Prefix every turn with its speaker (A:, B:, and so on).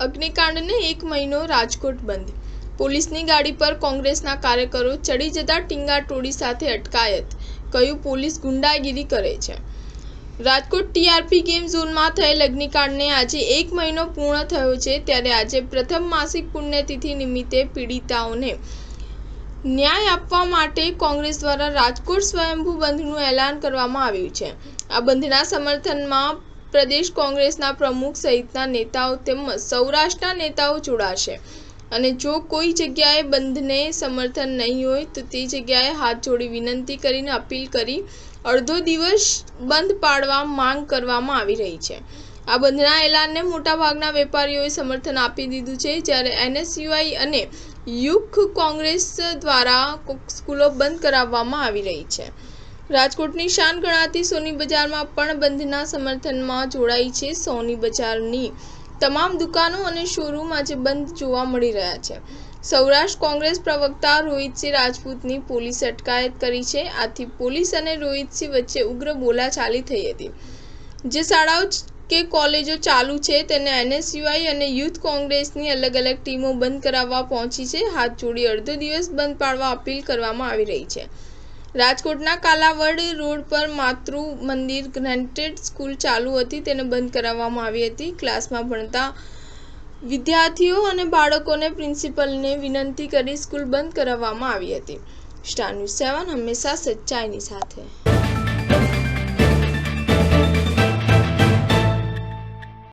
A: અગ્નિકાંડને 1 મહિનો રાજકોટ બંધ। પોલીસની ગાડી પર કોંગ્રેસના કાર્યકરો ચડી જતા ટીંગાટોળી સાથે અટકાયત। કહ્યું પોલીસ ગુંડાગીરી કરે છે। રાજકોટ ટીઆરપી ગેમ ઝોનમાં થયેલ અગ્નિકાંડને આજે 1 મહિનો પૂર્ણ થયો છે, ત્યારે આજે પ્રથમ માસિક પુણ્યતિથિ નિમિત્તે પીડિતાઓને ન્યાય આપવા માટે કોંગ્રેસ દ્વારા રાજકોટ સ્વયંભૂ બંધનું એલાન કરવામાં આવ્યું છે। આ બંધના સમર્થનમાં પ્રદેશ કોંગ્રેસના પ્રમુખ સહિતના નેતાઓ તેમજ સૌરાષ્ટ્રના નેતાઓ જોડાશે અને જો કોઈ જગ્યાએ બંધને સમર્થન નહીં હોય તો તે જગ્યાએ હાથ જોડી વિનંતી કરીને અપીલ કરી અડધો દિવસ બંધ પાડવા માંગ કરવામાં આવી રહી છે। આ બંધના એલાનને મોટાભાગના વેપારીઓએ સમર્થન આપી દીધું છે, જ્યારે એનએસયુઆઈ અને યુથ કોંગ્રેસ દ્વારા સ્કૂલો બંધ કરાવવામાં આવી રહી છે। રાજકોટની શાન ગણાતી સોની બજારમાં પણ બંધના સમર્થનમાં જોડાઈ છે। સોની બજારની તમામ દુકાનો અને શોરૂમ આજે બંધ જોવા મળી રહ્યા છે। સૌરાષ્ટ્ર કોંગ્રેસ પ્રવક્તા રોહિતસિંહ રાજપૂતની પોલીસે અટકાયત કરી છે। આથી પોલીસ અને રોહિતસિંહ વચ્ચે ઉગ્ર બોલાચાલી થઈ હતી। જે શાળાઓ કે કોલેજો ચાલુ છે તેને એનએસયુઆઈ અને યુથ કોંગ્રેસની અલગ અલગ ટીમો બંધ કરાવવા પહોંચી છે। હાથ જોડી અડધો દિવસ બંધ પાડવા અપીલ કરવામાં આવી રહી છે। રાજકોટના કાલાવડ રોડ પર માતૃ મંદિર ગ્રેન્ટેડ સ્કૂલ ચાલુ હતી, તેને બંધ કરાવવામાં આવી હતી। ક્લાસમાં ભણતા વિદ્યાર્થીઓ અને બાળકોને પ્રિન્સિપલને વિનંતી કરી સ્કૂલ બંધ કરાવવામાં આવી હતી। સ્ટાર ન્યૂઝ 7 હંમેશા સચ્ચાઈની સાથે।